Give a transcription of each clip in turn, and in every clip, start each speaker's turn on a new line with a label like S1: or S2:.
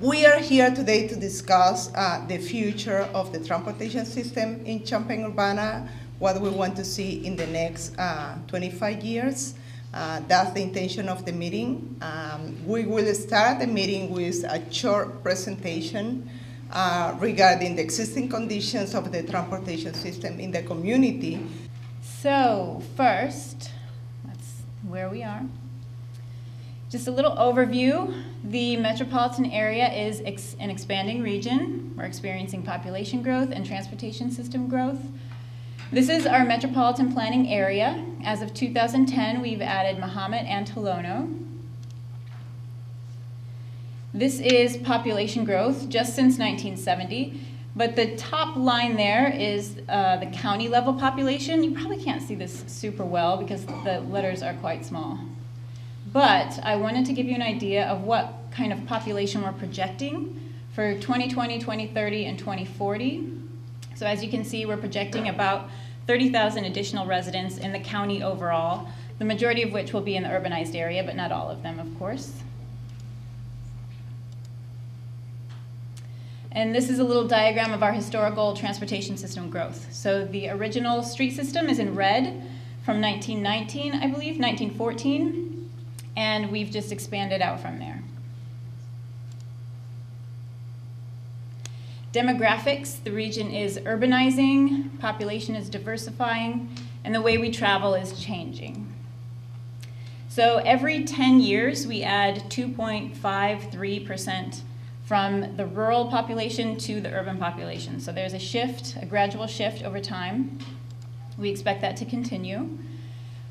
S1: We are here today to discuss the future of the transportation system in Champaign-Urbana, what we want to see in the next 25 years. That's the intention of the meeting. We will start the meeting with a short presentation regarding the existing conditions of the transportation system in the community.
S2: So first, that's where we are. Just a little overview. The metropolitan area is an expanding region. We're experiencing population growth and transportation system growth. This is our metropolitan planning area. As of 2010, we've added Mahomet and Tolono. This is population growth just since 1970. But the top line there is the county level population. You probably can't see this super well because the letters are quite small. But I wanted to give you an idea of what kind of population we're projecting for 2020, 2030, and 2040. So as you can see, we're projecting about 30,000 additional residents in the county overall, the majority of which will be in the urbanized area, but not all of them, of course. And this is a little diagram of our historical transportation system growth. So the original street system is in red from 1919, I believe, 1914. And we've just expanded out from there. Demographics, the region is urbanizing, population is diversifying, and the way we travel is changing. So every 10 years, we add 2.53% from the rural population to the urban population. So there's a shift, a gradual shift over time. We expect that to continue.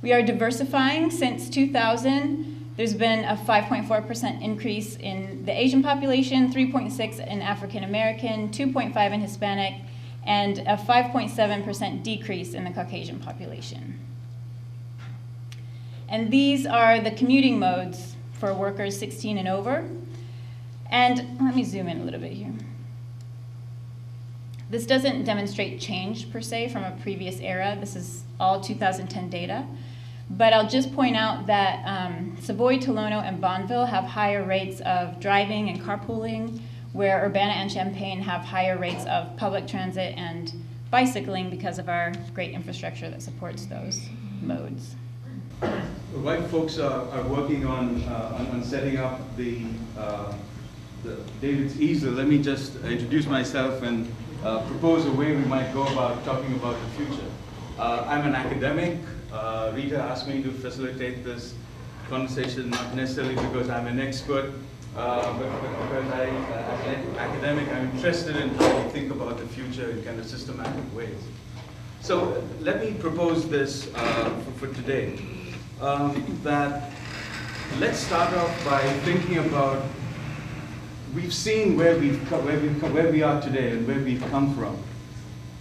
S2: We are diversifying. Since 2000, there's been a 5.4% increase in the Asian population, 3.6% in African American, 2.5% in Hispanic, and a 5.7% decrease in the Caucasian population. And these are the commuting modes for workers 16 and over. And let me zoom in a little bit here. This doesn't demonstrate change per se from a previous era. This is all 2010 data. But I'll just point out that Savoy, Tolono, and Bonneville have higher rates of driving and carpooling, where Urbana and Champaign have higher rates of public transit and bicycling because of our great infrastructure that supports those modes.
S3: While folks are working on setting up the David's easel, let me just introduce myself and propose a way we might go about talking about the future. I'm an academic. Rita asked me to facilitate this conversation, not necessarily because I'm an expert, but because as an academic, I'm interested in how we think about the future in kind of systematic ways. So let me propose this for today, that let's start off by thinking about, we've seen where we are today and where we've come from.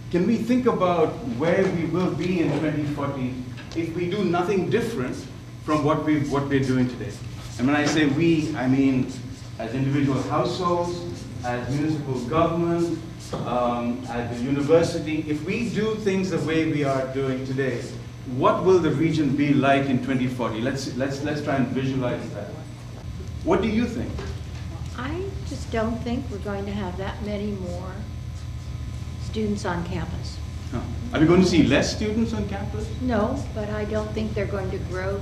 S3: Can we think about where we will be in 2040 if we do nothing different from what we're doing today? And when I say we, I mean as individual households, as municipal government, at the university. If we do things the way we are doing today, what will the region be like in 2040? Let's try and visualize that. What do you think?
S4: I just don't think we're going to have that many more students on campus.
S3: Huh. Are we going to see less students on campus?
S4: No, but I don't think they're going to grow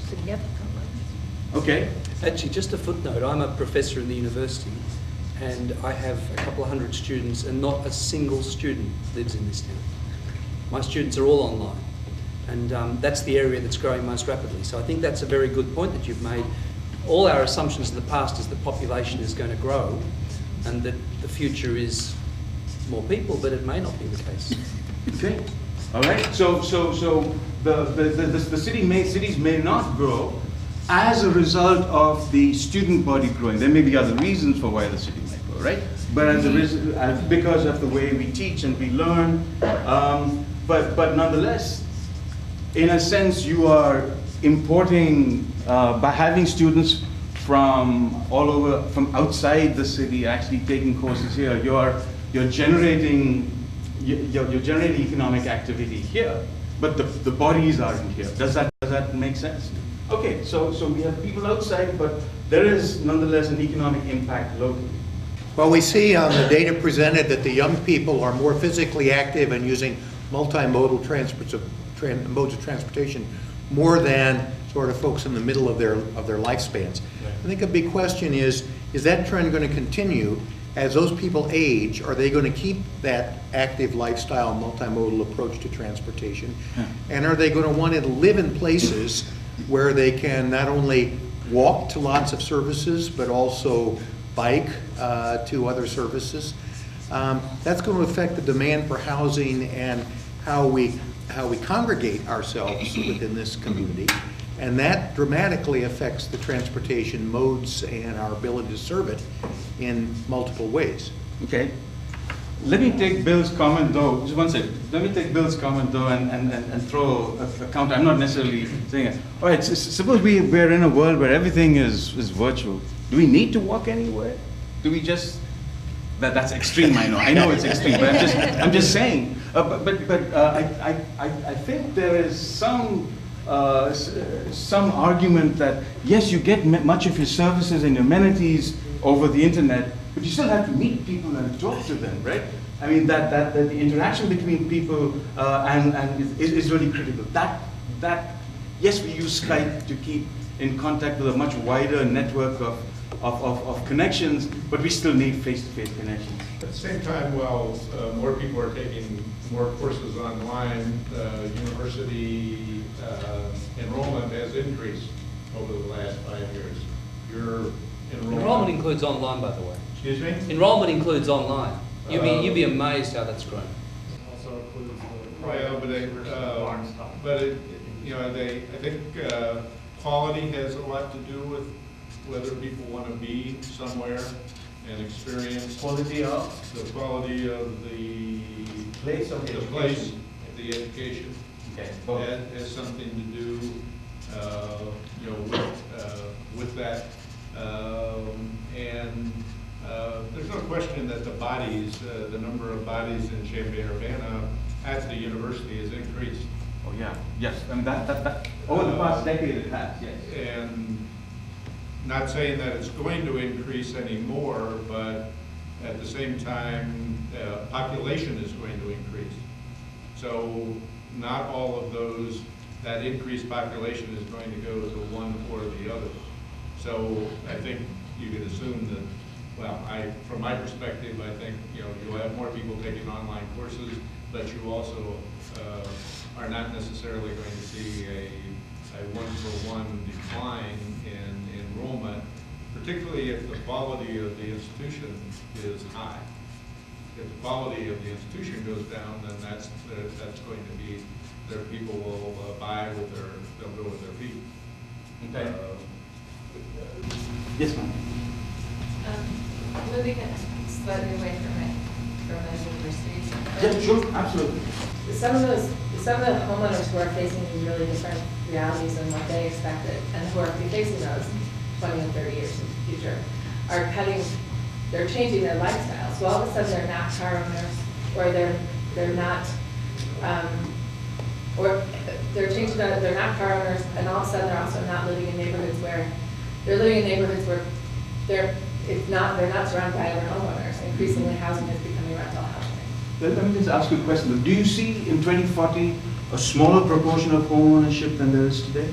S4: significantly.
S3: Okay.
S5: Actually, just a footnote, I'm a professor in the university and I have a couple of hundred students and not a single student lives in this town. My students are all online and that's the area that's growing most rapidly. So I think that's a very good point that you've made. All our assumptions in the past is the population is going to grow and that the future is more people, but it may not be the case.
S3: Okay. All right. So the cities may not grow as a result of the student body growing. There may be other reasons for why the city may grow, right? But because of the way we teach and we learn. But nonetheless, in a sense, you are importing by having students from all over, from outside the city, actually taking courses here. You're generating economic activity here, but the bodies aren't here. Does that make sense? Okay, so we have people outside, but there is nonetheless an economic impact locally.
S6: Well, we see on the data presented that the young people are more physically active and using multimodal modes of transportation more than sort of folks in the middle of their lifespans. I think a big question is that trend going to continue as those people age? Are they going to keep that active lifestyle multimodal approach to transportation? And are they going to want to live in places where they can not only walk to lots of services, but also bike to other services? That's going to affect the demand for housing and how we congregate ourselves within this community. And that dramatically affects the transportation modes and our ability to serve it in multiple ways.
S3: Okay. Let me take Bill's comment though, just one second. Let me take Bill's comment though and throw a counter. I'm not necessarily saying it. All right, suppose we're in a world where everything is virtual. Do we need to walk anywhere? Do we just, that's extreme, I know it's extreme, but I'm just saying. I think there is some argument that yes, you get much of your services and amenities over the internet, but you still have to meet people and talk to them, right? I mean that the interaction between people is really critical. That yes, we use Skype to keep in contact with a much wider network of connections, but we still need face-to-face connections.
S7: At the same time, while more people are taking more courses online, university enrollment has increased over the last 5 years. Your
S5: Enrollment includes online, by the way.
S7: Excuse me?
S5: Enrollment includes online. You'd be amazed how that's grown.
S7: Also includes I think quality has a lot to do with whether people want to be somewhere and experience
S3: Quality of
S7: the quality of the
S3: place of
S7: the place, the education.
S3: Okay.
S7: That has something to do, with that. There's no question that the number of bodies in Champaign-Urbana at the university has increased.
S3: Oh yeah, yes. I mean that over the past decade it has, yes.
S7: And not saying that it's going to increase anymore, but at the same time, population is going to increase. So not all of that increased population is going to go to one or the other. So I think you could assume that, from my perspective, I think, you'll have more people taking online courses, but you also are not necessarily going to see a one-for-one decline in enrollment, particularly if the quality of the institution is high. If the quality of the institution goes down, then that's going to be, their people will they'll go with their feet.
S3: Okay. Yes, ma'am.
S8: Moving it slightly away from the universities.
S3: Yeah, sure, absolutely.
S8: Some of the homeowners who are facing really different realities than what they expected, and who are facing those 20 and 30 years in the future, they're changing their lifestyle. So all of a sudden they're not car owners, or they're not, or they're changing that they're not car owners, and all of a sudden they're also not living in neighborhoods where they're not surrounded by other homeowners. Increasingly, housing is becoming rental housing.
S3: Let me just ask you a question. Do you see in 2040 a smaller proportion of home ownership than there is today?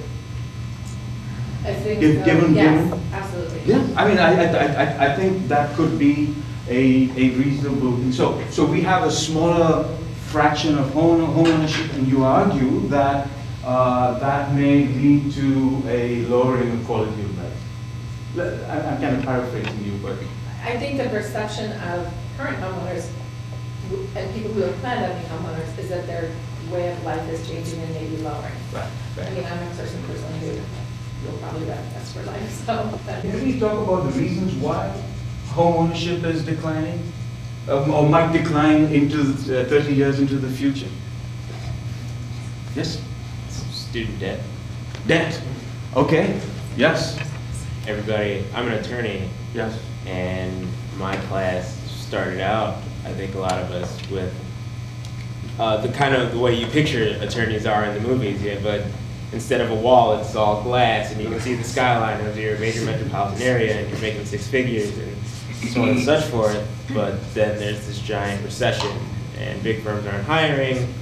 S8: I think
S3: Given,
S8: yes, absolutely.
S3: Yeah, I mean, I think that could be a reasonable thing. So we have a smaller fraction of home ownership, and you argue that that may lead to a lowering of quality of life. I'm kind of paraphrasing you, but
S8: I think the perception of current homeowners and people who have planned on being homeowners is that their way of life is changing and maybe lowering.
S3: right.
S8: I mean, I'm a person personally who will probably rent best for life, so.
S3: Can we talk about the reasons why home ownership is declining, or might decline into 30 years into the future? Yes?
S9: Student debt.
S3: Debt. Okay. Yes.
S9: Everybody, I'm an attorney,
S3: Yes.
S9: and my class started out, I think a lot of us, with the way you picture attorneys are in the movies, but instead of a wall, it's all glass, and you can see the skyline of your major metropolitan area, and you're making 6 figures, and so on and such forth, but then there's this giant recession, and big firms aren't hiring,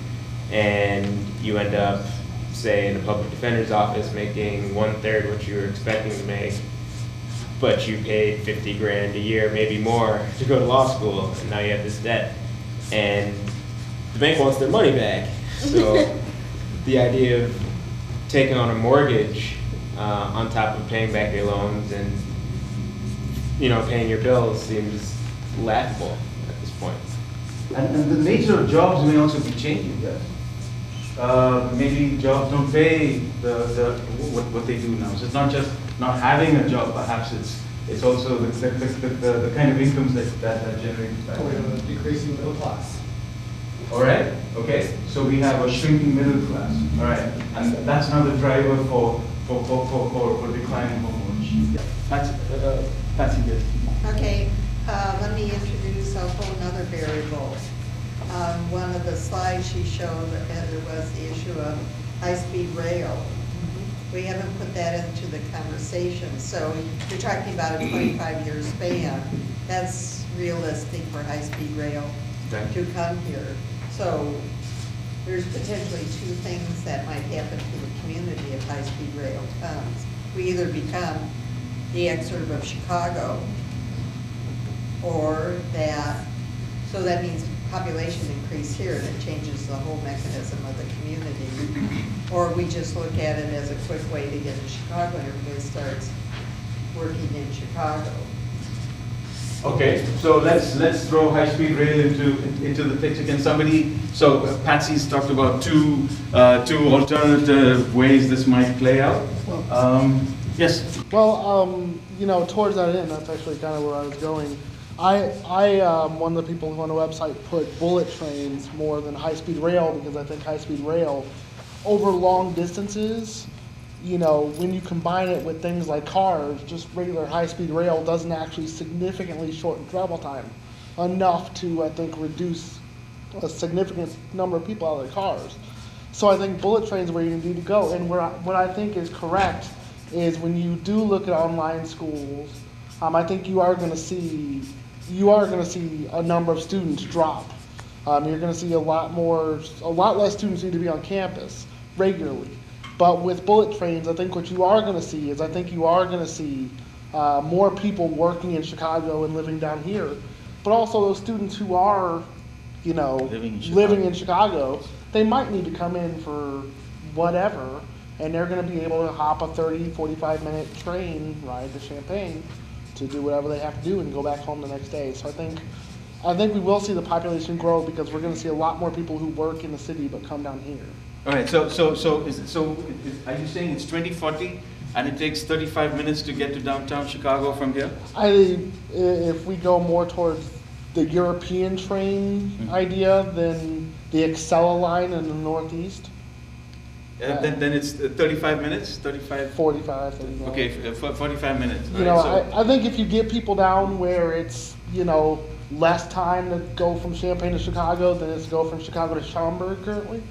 S9: and you end up, say, in a public defender's office making 1/3 what you were expecting to make, but you paid 50 grand a year, maybe more, to go to law school, and now you have this debt. And the bank wants their money back. So the idea of taking on a mortgage on top of paying back your loans and, you know, paying your bills seems laughable at this point.
S3: And the nature of jobs may also be changing, yes. Maybe jobs don't pay what they do now. So it's not just not having a job, perhaps it's also the kind of incomes that generate back.
S10: We have a decreasing middle class.
S3: All right, okay, so we have a shrinking middle class, all right, and that's another driver for declining home ownership. Patsy, yes.
S11: Okay, let me introduce a whole nother variable. One of the slides she showed, there was the issue of high-speed rail. We haven't put that into the conversation. So you're talking about a 25-year span. That's realistic for high-speed rail to come here. So there's potentially two things that might happen to the community if high-speed rail comes. We either become the exurb of Chicago, or that, so that means population increase here and it changes the whole mechanism of the community. Or we just look at it as a quick way to get to Chicago and everybody starts working in Chicago.
S3: Okay, so let's throw high-speed rail into the picture. Can somebody? So Patsy's talked about two alternative ways this might play out. Yes.
S10: Well, you know, towards that end, that's actually kind of where I was going. I one of the people who on the website put bullet trains more than high-speed rail because I think high-speed rail over long distances, you know, when you combine it with things like cars, just regular high-speed rail doesn't actually significantly shorten travel time enough to, I think, reduce a significant number of people out of their cars. So I think bullet trains are where you need to go. And what I think is correct is when you do look at online schools, I think you are going to see a number of students drop. You're going to see a lot less students need to be on campus regularly. But with bullet trains, I think what you are going to see is more people working in Chicago and living down here, but also those students who are, you know, living in Chicago, they might need to come in for whatever, and they're going to be able to hop a 30, 45-minute train ride to Champaign to do whatever they have to do and go back home the next day. So I think we will see the population grow because we're going to see a lot more people who work in the city but come down here.
S3: All right. So are you saying it's 2040 and it takes 35 minutes to get to downtown Chicago from here?
S10: If we go more towards the European train idea than the Excella line in the Northeast.
S3: Then it's 35 minutes? 35?
S10: 45, 35.
S3: Okay, 45 minutes.
S10: You know, I think if you get people down where it's, you know, less time to go from Champaign to Chicago than it's to go from Chicago to Schaumburg currently,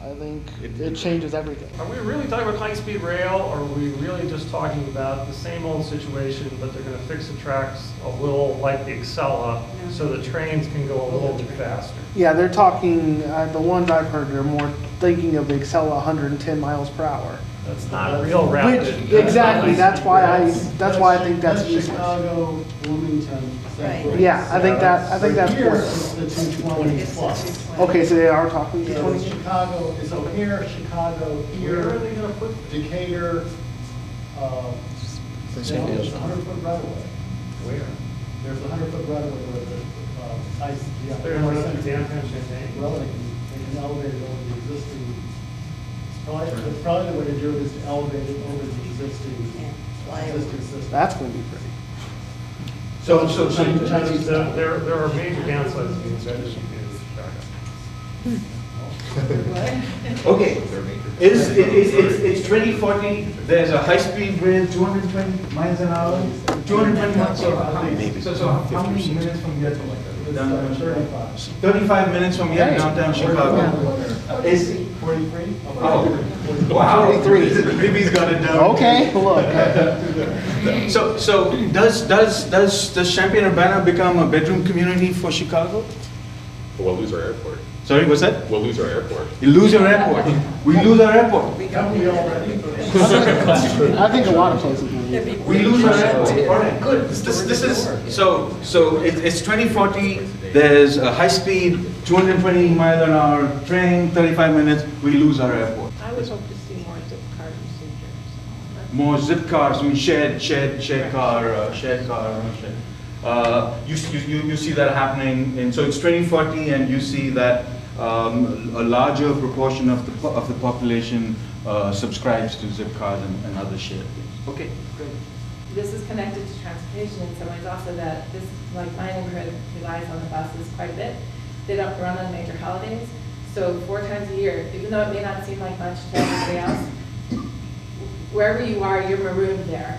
S10: I think it changes everything.
S12: Are we really talking about high-speed rail, or are we really just talking about the same old situation, but they're going to fix the tracks a little like the Excella, so the trains can go a little bit faster?
S10: Yeah, they're talking, the ones I've heard, they're more thinking of the Excella 110 miles per hour.
S12: That's not real rapid.
S10: Exactly, that's why I think that's useless.
S13: Chicago, Bloomington.
S11: Right.
S10: Yeah, I think that's
S13: Here,
S10: important.
S13: it's the 220 plus.
S10: Okay, so they are talking
S13: So
S10: 220?
S13: Chicago, so here, Chicago, here.
S12: Where are they going to put?
S13: Decatur, there's a 100-foot right of way.
S12: Where?
S13: There's a 100-foot right of way where the ice.
S12: They're going to run up to downtown Champaign?
S13: Well, they can elevate it over the existing, probably the way to do it is to elevate it over the existing system.
S10: That's going to be pretty.
S3: So
S12: there are major downsides to the embedded in Chicago.
S3: okay. It's 2040, there's a high-speed rail, 220 miles an hour, 220 miles, so how many minutes from here to downtown Chicago? 35 minutes from here to downtown Chicago. Is
S13: 43?
S3: Oh, wow.
S10: 43.
S3: Maybe he's got it down.
S10: Okay, look.
S3: So does Champaign-Urbana become a bedroom community for Chicago?
S14: We'll lose our airport.
S3: Sorry, what's that?
S14: We'll lose our airport.
S3: You lose your airport. We lose our airport.
S10: I think a lot of places will.
S3: We lose our airport. All right, good. This is, so it's 2040, there's a high-speed, 220 mile an hour train, 35 minutes, we lose our airport.
S11: I would hope to see more zip car usage.
S3: More zip cars, I mean shared car. You see that happening, and so it's 2040, and you see that a larger proportion of the population subscribes to zip cars and other shared things. Okay, great.
S8: This is connected to transportation in some ways also, that this, like my neighborhood relies on the buses quite a bit. They don't run on major holidays, so 4 times a year, even though it may not seem like much to everybody else, wherever you are, you're marooned there.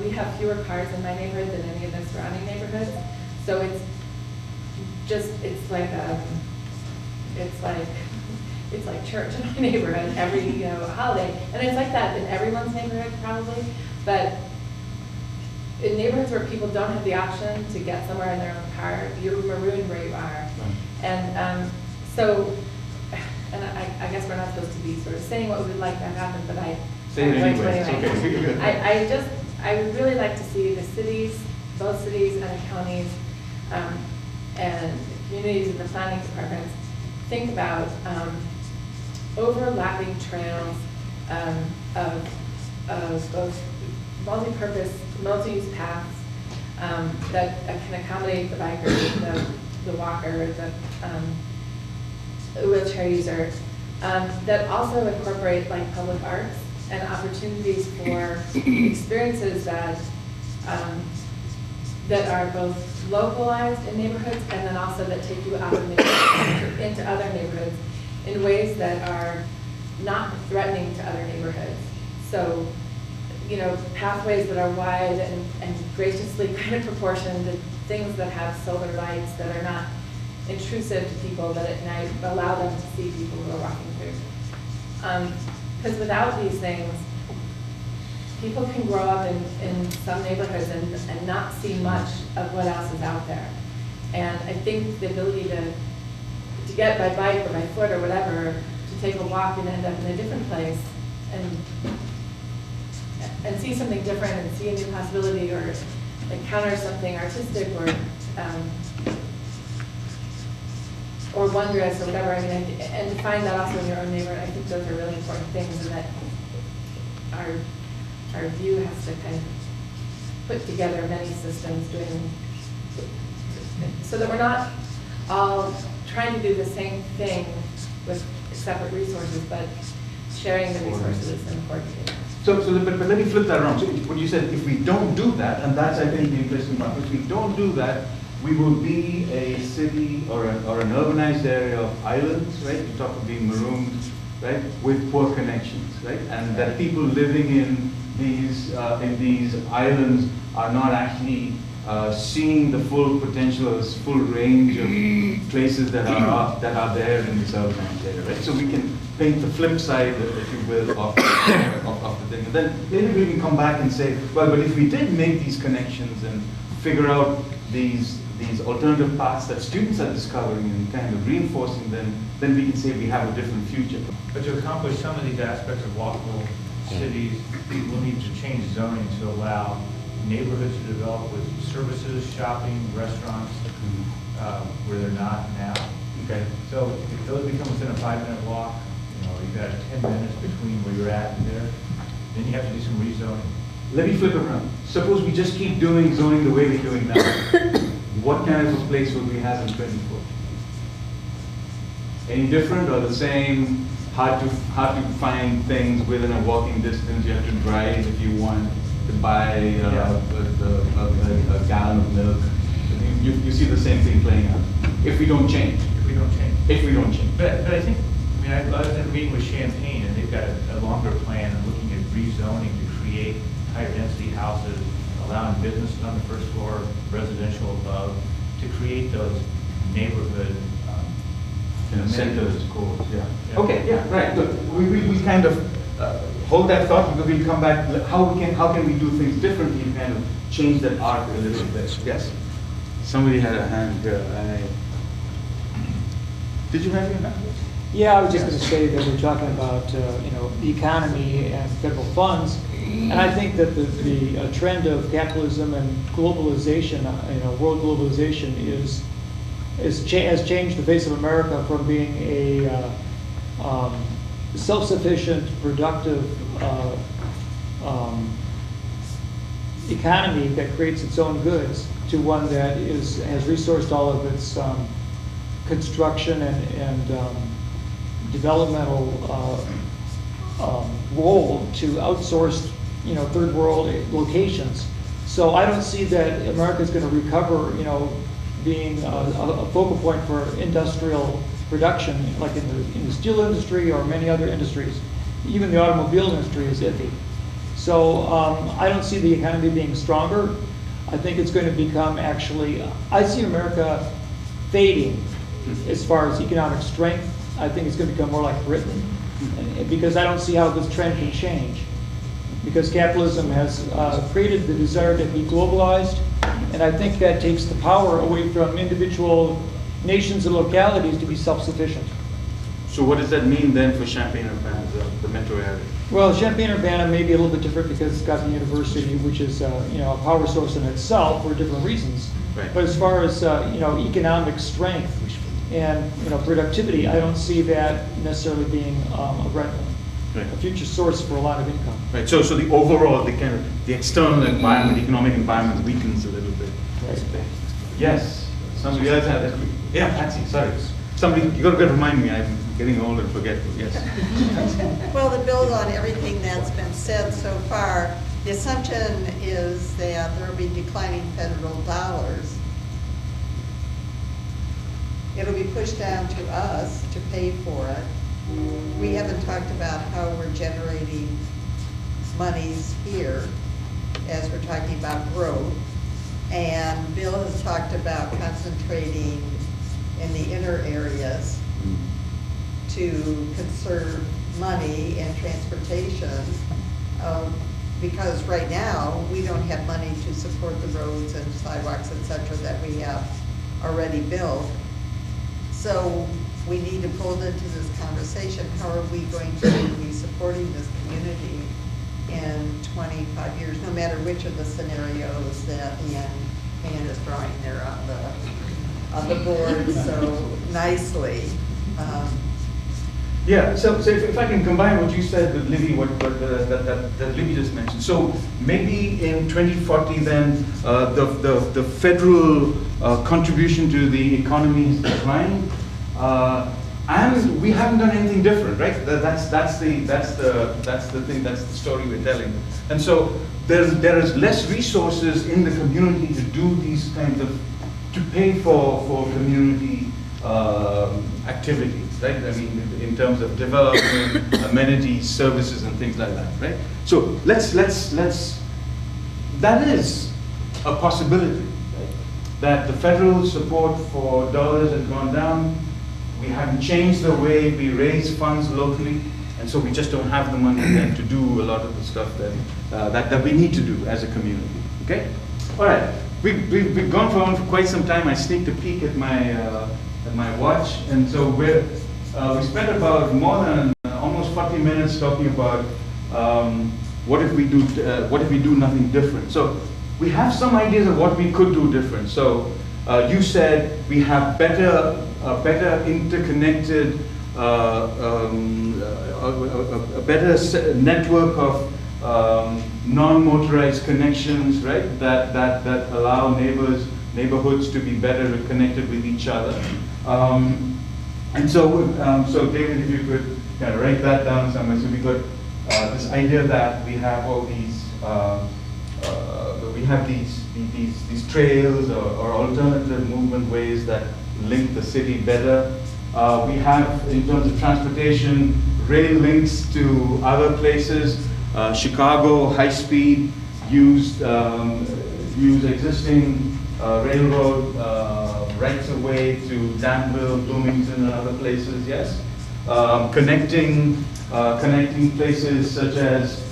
S8: We have fewer cars in my neighborhood than any of the surrounding neighborhoods, so it's like church in my neighborhood every holiday, and it's like that in everyone's neighborhood probably, but in neighborhoods where people don't have the option to get somewhere in their own car, you're marooned where you are. And I guess we're not supposed to be sort of saying what we would like to happen, but
S3: say it anyway. It's okay.
S8: I would really like to see the cities, both cities and the counties, and communities in the planning departments think about overlapping trails of both multi-purpose, multi-use paths that can accommodate the biker, the walker, the wheelchair user, that also incorporate like public arts and opportunities for experiences that that are both localized in neighborhoods and then also that take you out of neighborhoods into other neighborhoods in ways that are not threatening to other neighborhoods. So, pathways that are wide and graciously kind of proportioned, to things that have solar lights that are not intrusive to people, that at night allow them to see people who are walking through. Because without these things, people can grow up in some neighborhoods and not see much of what else is out there. And I think the ability to get by bike or by foot or whatever, to take a walk and end up in a different place and see something different and see a new possibility or encounter something artistic or wondrous or whatever, and to find that also in your own neighborhood, I think those are really important things, and that our view has to kind of put together many systems so that we're not all trying to do the same thing with separate resources, but sharing the resources is important.
S3: But let me flip that around. So what you said, if we don't do that, and that's I think the interesting part, if we don't do that, we will be a city or an urbanized area of islands, right? You talk of being marooned, right, with poor connections, right? And that people living in these islands are not actually seeing the full potential, or full range of places that are there in this urbanized area, right? So we can paint the flip side, if you will, of the thing. And then maybe we can come back and say, well, but if we did make these connections and figure out these alternative paths that students are discovering and kind of reinforcing them, then we can say we have a different future.
S15: But to accomplish some of these aspects of walkable cities, we'll need to change zoning to allow neighborhoods to develop with services, shopping, restaurants, where they're not now.
S3: Okay.
S15: So if those become within a 5-minute walk, you've got 10 minutes between where you're at and there, then you have to do some rezoning.
S3: Let me flip it around. Suppose we just keep doing zoning the way we're doing now. What kind of a place would we have in 24? Any different or the same? Hard to find things within a walking distance. You have to drive if you want to buy a gallon of milk. You see the same thing playing out. If we don't change.
S15: If we don't change.
S3: If we don't change.
S15: But I think, I was in a meeting with Champaign, and they they've got a longer plan and looking at rezoning to create higher density houses, allowing businesses on the first floor, residential above, to create those neighborhood incentives.
S3: Schools, yeah. Okay, yeah, right. Look, we kind of hold that thought, because we'll come back. How can we do things differently and kind of change that arc a little bit? Yes. Somebody had a hand here. Did you have your hand?
S16: Yeah, I was just going to say that we're talking about the economy and federal funds, and I think that the trend of capitalism and globalization, world globalization, has changed the face of America from being a self-sufficient, productive economy that creates its own goods to one that has resourced all of its construction and developmental role to outsourced, third world locations. So I don't see that America is going to recover, being a focal point for industrial production, like in the steel industry or many other industries. Even the automobile industry is iffy. So I don't see the economy being stronger. I think it's going to become I see America fading as far as economic strength. I think it's going to become more like Britain, because I don't see how this trend can change. Because capitalism has created the desire to be globalized, and I think that takes the power away from individual nations and localities to be self-sufficient.
S3: So what does that mean then for Champaign-Urbana, the metro area?
S16: Well, Champaign-Urbana may be a little bit different because it's got the university, which is a power source in itself for different reasons.
S3: Right.
S16: But as far as economic strength and productivity, I don't see that necessarily being a future source for a lot of income.
S3: Right. So the overall, the external environment, economic environment weakens a little bit.
S16: Right.
S3: Yes. Somebody else had that. Yeah, Patsy. Sorry. Somebody, you got to remind me. I'm getting old and forgetful. Yes.
S11: Well, to build on everything that's been said so far, the assumption is that there will be declining federal dollars. It'll be pushed down to us to pay for it. We haven't talked about how we're generating monies here as we're talking about growth. And Bill has talked about concentrating in the inner areas to conserve money and transportation, because right now we don't have money to support the roads and sidewalks, et cetera, that we have already built. So we need to pull into this conversation, how are we going to be supporting this community in 25 years, no matter which of the scenarios that Ann is drawing there on the board so nicely.
S3: Yeah, so if I can combine what you said with Libby, that Libby just mentioned. So maybe in 2040 then, the federal contribution to the economy is declining, and we haven't done anything different, right? That's the thing, that's the story we're telling. And so there is less resources in the community to do these kinds of, to pay for community activities. Right? I mean, in terms of development, amenities, services, and things like that, right? So let's, that is a possibility, right? That the federal support for dollars has gone down. We haven't changed the way we raise funds locally, and so we just don't have the money then to do a lot of the stuff that we need to do as a community, okay? All right, we've gone for quite some time. I sneaked a peek at my watch, and so we spent about more than almost 40 minutes talking about what if we do nothing different. So we have some ideas of what we could do different. So you said we have better interconnected, a better network of non-motorized connections, right? That allow neighborhoods to be better connected with each other. And so, David, if you could kind of write that down somewhere. So we got this idea that we have all these, these trails or alternative movement ways that link the city better. We have, in terms of transportation, rail links to other places. Chicago high speed used existing railroad rights of way to Danville, Bloomington, and other places. Yes, connecting places such as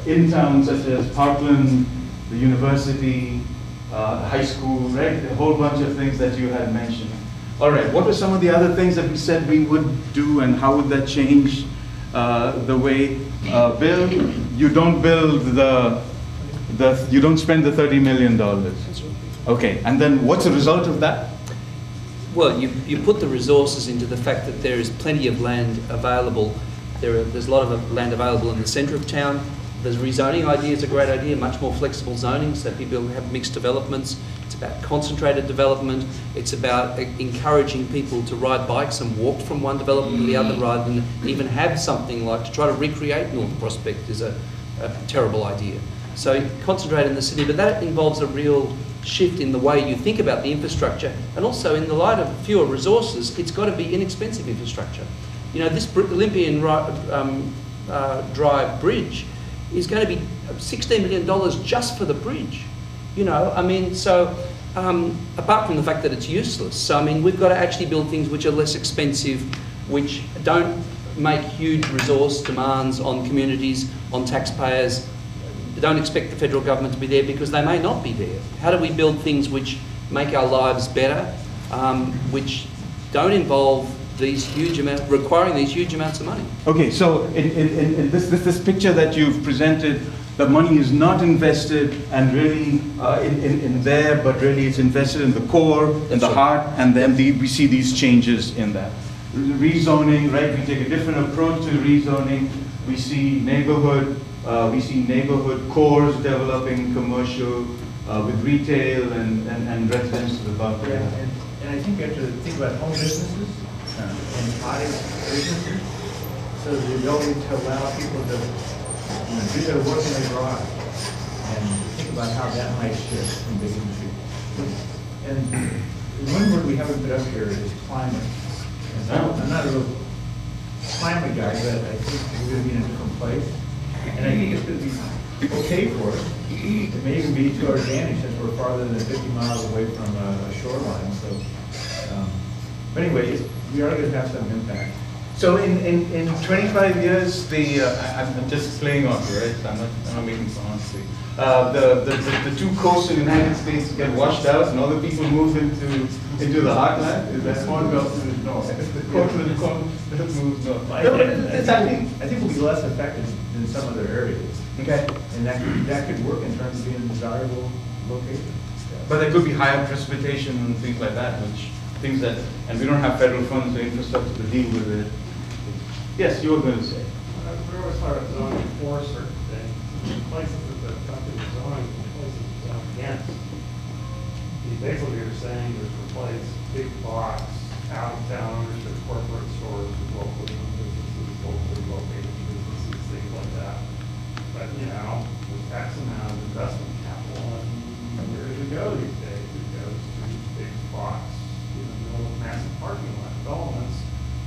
S3: in town, such as Parkland, the university, high school, right? A whole bunch of things that you had mentioned. All right, what are some of the other things that we said we would do, and how would that change the way? Bill, you don't build you don't spend the $30 million. Okay, and then what's the result of that?
S5: Well, you put the resources into the fact that there is plenty of land available. There's a lot of land available in the centre of town. The rezoning idea is a great idea, much more flexible zoning so that people have mixed developments. It's about concentrated development. It's about encouraging people to ride bikes and walk from one development to the other rather than even have something like to try to recreate North Prospect is a terrible idea. So concentrate in the city, but that involves a real shift in the way you think about the infrastructure, and also in the light of fewer resources, it's got to be inexpensive infrastructure. You know, this Olympian Drive bridge is going to be $16 million just for the bridge. You know, I mean, so apart from the fact that it's useless, so I mean, we've got to actually build things which are less expensive, which don't make huge resource demands on communities, on taxpayers. Don't expect the federal government to be there because they may not be there. How do we build things which make our lives better, which don't involve requiring these huge amounts of money?
S3: Okay, so in this picture that you've presented, the money is not invested and really in there, but really it's invested in the core, in the heart, and then we see these changes in that. Rezoning, right? We take a different approach to rezoning. We see neighborhood cores developing commercial with retail and residential above that.
S15: And I think you have to think about home businesses and cottage businesses, so the ability to allow people to do their work in their garage, and think about how that might shift from big industry. And one word we haven't put up here is climate. I'm not a real climate guy, but I think we're going to be in a different place. And I think it's going to be okay for us. It may even be to our advantage since we're farther than 50 miles away from a shoreline. So, but anyway, we are going to have some impact.
S3: So in 25 years, I'm just playing off here, right? I'm not making someone see. The two coasts in the United States get washed out, and all the people move into the heartland. Is that one goes to the north? The coast moves north.
S15: I think we'll be less affected than some other areas.
S3: Okay.
S15: And that could work in terms of being a desirable location.
S3: But there could be higher precipitation and things like that, and we don't have federal funds or infrastructure to deal with it. Yes, you were going to say.
S12: We always thought of zoning for certain things. Places that the company is zoning, places it's zoned against. Basically, you're saying to replace big box, out-of-town ownership, corporate stores with locally owned businesses, locally located businesses, things like that. But, you know, with X amount of investment capital, and where does it go these days? It goes to big box, massive parking lot developments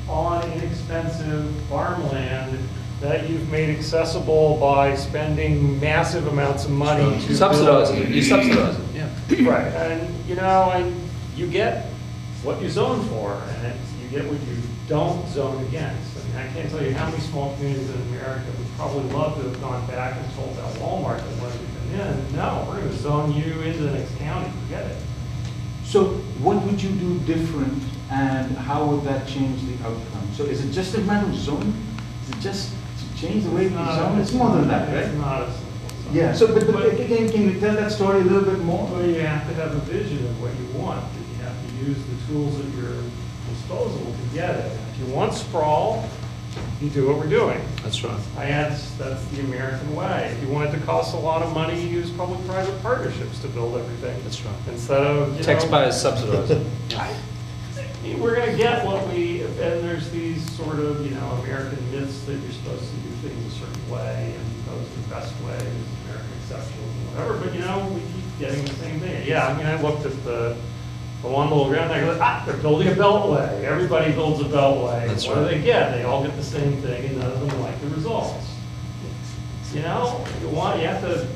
S12: on inexpensive farmland that you've made accessible by spending massive amounts of money to
S5: subsidize it. You subsidize it, yeah.
S12: Right, and you get what you zone for, and you get what you don't zone against. I mean, I can't tell you how many small communities in America would probably love to have gone back and told that Walmart that wanted to come in, no, we're going to zone you into the next county, forget it.
S3: So what would you do different, and how would that change the outcome? So is it just a matter of zoning? Is it just to change the way we zone? It's more than that, right?
S12: It's not a simple zone.
S3: Yeah, so but again, can you tell that story a little bit more?
S12: Well, you have to have a vision of what you want. You have to use the tools at your disposal to get it. If you want sprawl, you do what we're doing.
S5: That's right.
S12: That's the American way. If you want it to cost a lot of money, you use public-private partnerships to build everything.
S5: That's right.
S12: Instead of,
S5: taxpayers subsidize it.
S12: we're going to get what and there's these sort of, American myths that you're supposed to do things a certain way, and those are the best way, is American exceptional, whatever, but we keep getting the same thing. Yeah, I mean, I looked at the the one little ground, they're building a beltway. Everybody builds a beltway.
S5: That's
S12: What do
S5: right.
S12: they get? They all get the same thing, and none of them like the results. You know, you have to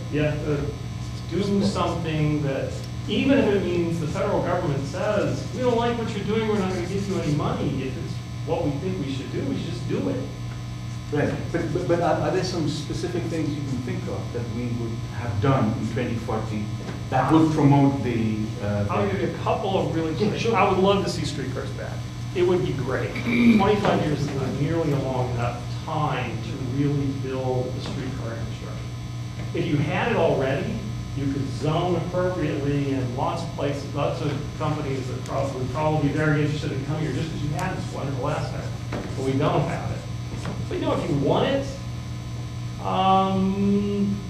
S12: do something that, even if it means the federal government says, we don't like what you're doing, we're not gonna give you any money. If it's what we think we should do, we should just do it.
S15: Right, but are there some specific things you can think of that we would have done in 2040 that would promote the?
S12: I'll give you a couple of really quick. I would love to see streetcars back. It would be great. 25 years is not nearly a long enough time to really build the streetcar infrastructure. If you had it already, you could zone appropriately in lots of places. Lots of companies that would probably be very interested in coming here just because you had this wonderful aspect, but we don't have it. But if you want it,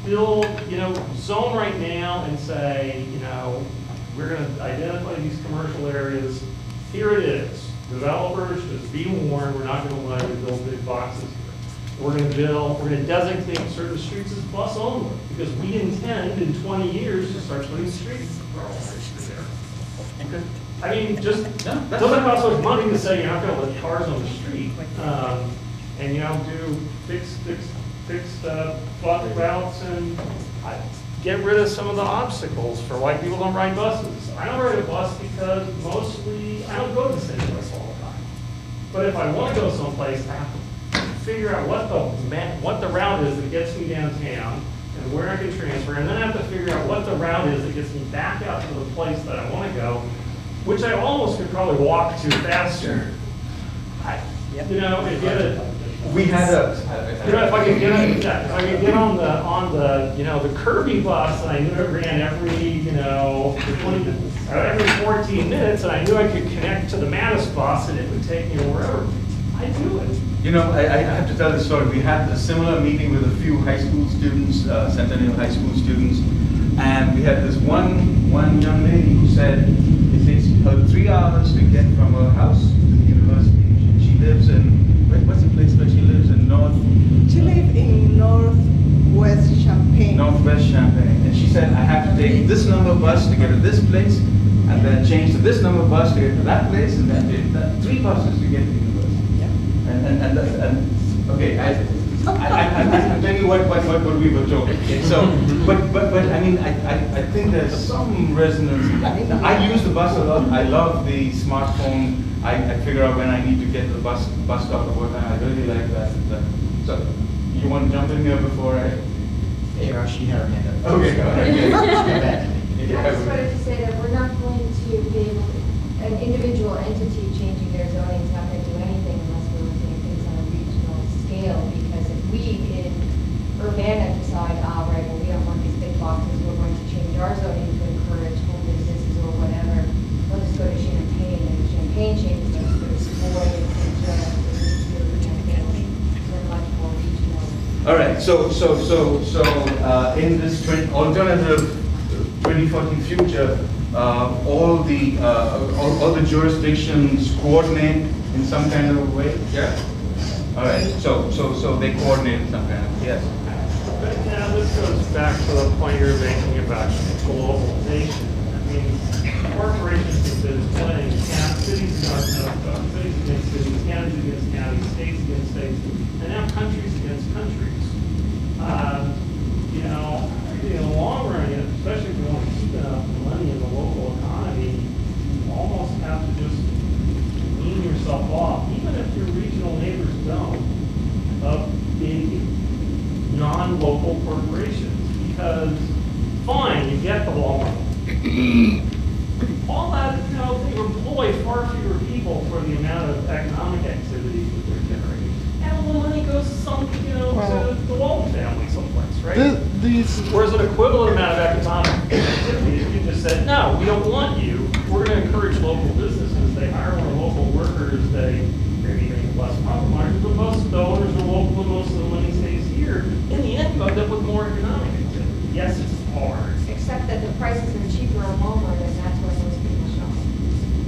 S12: build, zone right now and say, we're going to identify these commercial areas. Here it is. Developers, just be warned, we're not going to allow you to build big boxes here. We're going to designate certain streets as bus only, because we intend in 20 years to start putting streets there. I mean, just doesn't cost so much money to say you're not going to let cars on the street, and do fixed bus routes and get rid of some of the obstacles for why people don't ride buses. I don't ride a bus because mostly I don't go to the same place all the time. But if I want to go someplace, I have to figure out what the route is that gets me downtown and where I can transfer, and then I have to figure out what the route is that gets me back out to the place that I want to go, which I almost could probably walk to faster.
S3: We had
S12: if I could get on the Kirby bus, and I knew it ran every 14 minutes, and I knew I could connect to the Mattis bus, and it would take me wherever. I'd do it.
S3: I have to tell this story. We had a similar meeting with a few high school students, Centennial High School students, and we had this one young lady who said it takes her 3 hours to get from her house to the university. She lives in, what's the place where she lives in
S1: She lives in Northwest Champaign.
S3: Northwest Champaign. And she said, I have to take this number bus to get to this place, and then change to this number bus to get to that place, and then take 3 buses to get to the university. And okay, I'm telling you what we were told. Okay, so, but I mean, I think there's some resonance. I use the bus a lot. I love the smartphone. I figure out when I need to get to the bus stop or whatever. I really like that. So, you want to jump in here before I?
S17: Yeah, she had her hand up.
S3: Okay, go ahead.
S18: I just wanted to say that we're not going to be able to, an individual entity changing their zoning is not going to do anything unless we're looking at things on a regional scale, because if we in Urbana decide, right, well, we don't want these big boxes, we're going to change our zoning to encourage home businesses or whatever, we'll just go to Champaign, and if Champaign changes, let's go to Savoy and we're much more regional.
S3: All right, so in this alternative 2040 future, all the jurisdictions coordinate in some kind of way. Yeah. All right. So they coordinate in some kind of yes.
S12: But now this goes back to the point you're making about globalization. I mean, corporations have been playing cities against cities, counties against counties, states against states, and now countries against countries. In the long run, especially if you want to keep enough money in the local economy, you almost have to just wean yourself off, even if your regional neighbors don't, of big non-local corporations. Because, fine, you get the Walmart. All that, they employ far fewer people for the amount of economic activity that they're generating. And all the money goes to the Walton family someplace, right? Whereas an equivalent amount of economic activity, if you just said, no, we don't want you, we're going to encourage local businesses, they hire more local workers, they maybe make less profit margins, but most of the owners are local and most of the money stays here. In the end, you end up with more economic activity. Yes, it's hard.
S18: Except that the prices are cheaper at Walmart, and that's where most people shop.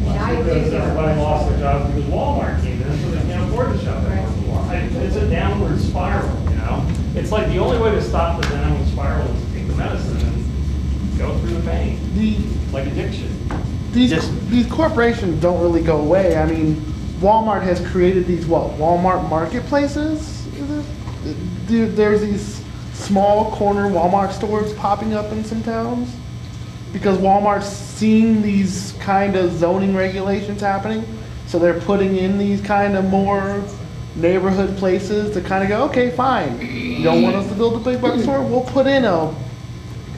S18: And I
S12: Because
S18: think
S12: everybody lost their jobs because Walmart came in, so they can't afford to shop at Walmart. It's a downward spiral, It's like the only way to stop the downward spiral is to take the medicine and go through the pain, like addiction.
S10: these corporations don't really go away. I mean, Walmart has created these Walmart marketplaces. There's these small corner Walmart stores popping up in some towns because Walmart's seeing these kind of zoning regulations happening, so they're putting in these kind of more neighborhood places to kind of go, okay, fine, you don't want us to build a big box store, we'll put in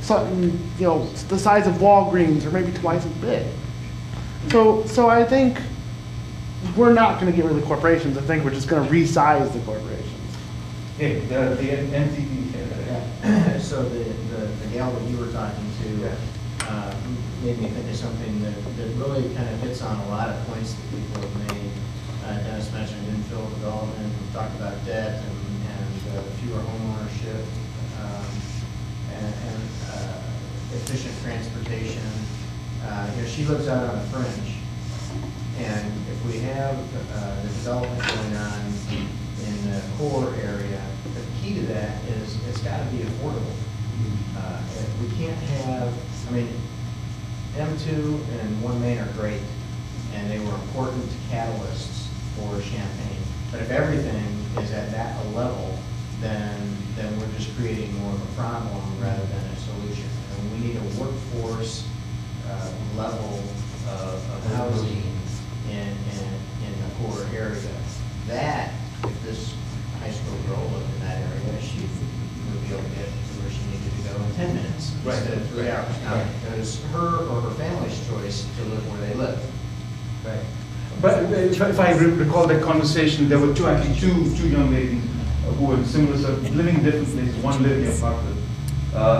S10: something, you know, the size of Walgreens or maybe twice as big. So I think we're not going to get rid of the corporations. I think we're just going to resize the corporations.
S13: Hey, the NTP.
S17: So the gal that you were talking to made me think of something that really kind of hits on a lot of points that people have made. Dennis mentioned infill development, we talked about debt and fewer home ownership, and efficient transportation. You know, she lives out on the fringe, and if we have the development going on in the core area, the key to that is it's got to be affordable. We can't have, I mean, M2 and 1 Main are great, and they were important catalysts for Champaign. But if everything is at that level, then we're just creating more of a problem rather than a solution. And we need a workforce level of housing in the core area. That, if this high school girl lived in that area, she would be able to get to where she needed to go in 10 minutes instead of 3 hours. Now, it was her or her family's choice to live where they live. Right.
S3: But if I recall that conversation, there were actually two young ladies who were similar, so living in different places. One lived near Parkville,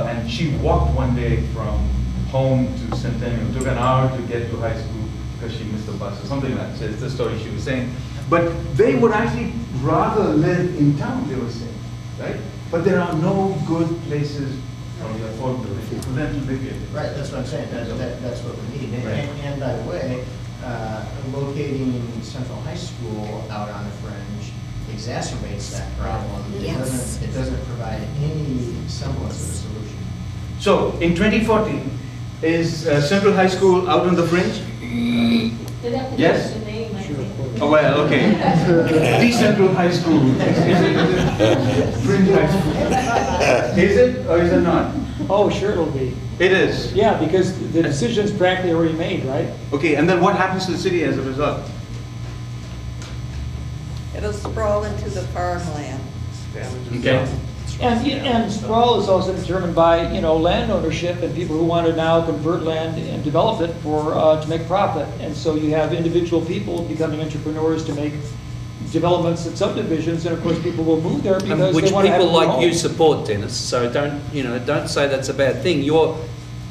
S3: and she walked one day from home to Centennial. It took an hour to get to high school because she missed the bus or something like that. So it's the story she was saying. But they would actually rather live in town, they were saying, right? But there are no good places for them to live here.
S17: Right, that's what I'm saying. That's what we need.
S3: Right.
S17: And by the way, locating Central High School out on the fringe exacerbates that problem.
S1: Yes.
S17: It doesn't provide any semblance of a solution.
S3: So in 2014, is Central High School out on the fringe? Yes? Oh, well, okay. The Central High School. Fringe High School. Is it or is it not?
S16: Oh, sure it'll be.
S3: It is.
S16: Yeah, because the decision's practically already made, right?
S3: Okay, and then what happens to the city as a result?
S11: It'll sprawl into the farmland.
S3: Okay.
S16: And sprawl is also determined by, you know, land ownership and people who want to now convert land and develop it for, to make profit. And so you have individual people becoming entrepreneurs to make developments and subdivisions, and of course people will move there because
S5: which
S16: they want to have
S5: people
S16: a
S5: like
S16: home.
S5: you support, Dennis. So don't say that's a bad thing. You're,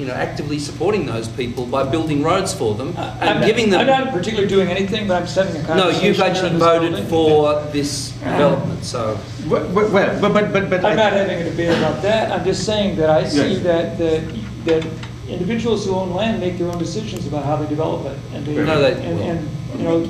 S5: actively supporting those people by building roads for them and giving them.
S16: I'm not particularly doing anything, but I'm setting a
S5: No,
S16: conversation.
S5: you've actually
S16: in this
S5: voted
S16: building.
S5: for this development. So.
S3: But
S16: I'm not having a debate about that. I'm just saying that I see
S3: Yes.
S16: that individuals who own land make their own decisions about how they develop it, and they,
S5: No, they-
S16: and you know.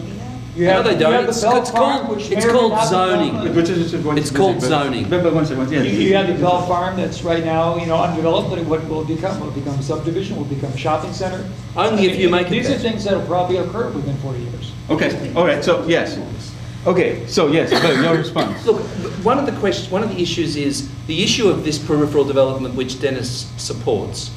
S16: You
S5: No,
S16: have,
S5: they
S16: you
S5: don't.
S16: have the
S5: It's
S16: Bell
S5: called-
S16: Farm, which
S5: it's
S16: may or may
S5: called
S16: not
S5: zoning.
S16: become a-
S5: It's called zoning.
S3: But one second, yes.
S16: You have the Bell Farm that's right now, undeveloped, but what will become? Will become a subdivision, will become a shopping center.
S5: Only if you make it
S16: These are
S5: better.
S16: things that'll probably occur within 40 years.
S3: Okay, all right, so yes. Okay, so yes, Bill, your response.
S5: Look, one of the issues is the issue of this peripheral development, which Dennis supports,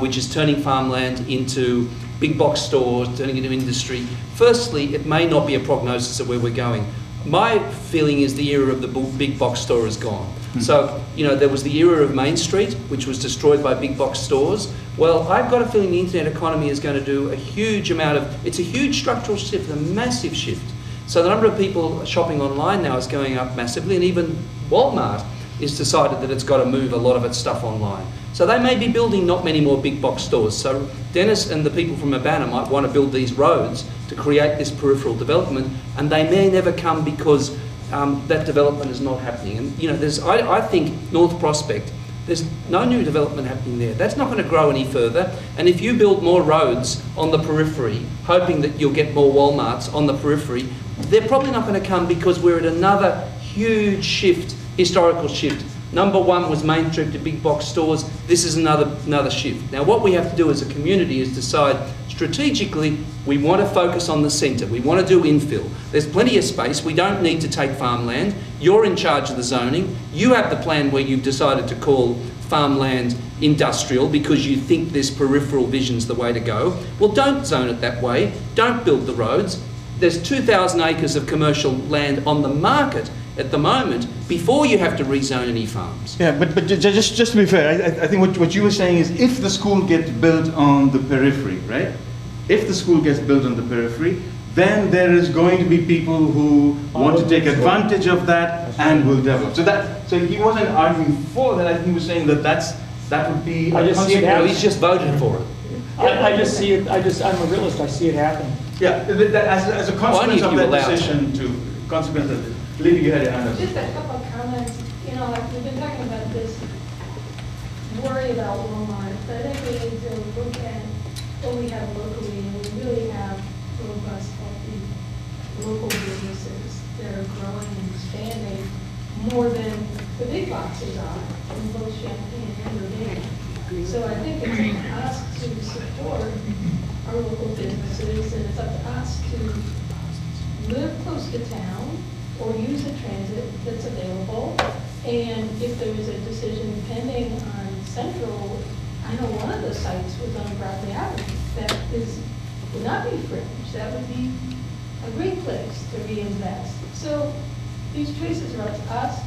S5: which is turning farmland into big box stores, turning it into industry. Firstly, it may not be a prognosis of where we're going. My feeling is the era of the big box store is gone. So, there was the era of Main Street, which was destroyed by big box stores. Well, I've got a feeling the internet economy is going to do a huge amount it's a huge structural shift, a massive shift. So the number of people shopping online now is going up massively, and even Walmart has decided that it's got to move a lot of its stuff online. So they may be building not many more big box stores. So Dennis and the people from Urbana might want to build these roads to create this peripheral development, and they may never come because that development is not happening. And I think North Prospect, there's no new development happening there. That's not going to grow any further. And if you build more roads on the periphery, hoping that you'll get more Walmarts on the periphery, they're probably not going to come because we're at another huge shift, historical shift Number one was Main Street to big box stores. This is another shift. Now what we have to do as a community is decide strategically we want to focus on the centre. We want to do infill. There's plenty of space. We don't need to take farmland. You're in charge of the zoning. You have the plan where you've decided to call farmland industrial because you think this peripheral vision's the way to go. Well, don't zone it that way. Don't build the roads. There's 2,000 acres of commercial land on the market at the moment before you have to rezone any farms.
S19: Yeah, but just to be fair, I think what you were saying is if the school gets built on the periphery, right? If the school gets built on the periphery, then there is going to be people who want to take advantage of that and will develop. So he wasn't arguing for that. I think he was saying that that would be.
S16: I just see it happen.
S5: He's just voted for it.
S16: I just see it. I'm a realist. I see it happen.
S19: Yeah, as a consequence of that decision consequence of it. Libby, you had your hand up.
S20: Just a couple of comments. You know, like we've been talking about this worry about Walmart, but I think we need to look at what we have locally, and we really have robust, healthy local businesses that are growing and expanding more than the big boxes are in both Champaign and Urbana. So I think it's up to us to support our local businesses, and it's up to us to live close to town or use the transit that's available. And if there is a decision pending on Central, I know one of the sites was on Bradley Avenue that would not be fringe. That would be a great place to reinvest. So these choices are up to us.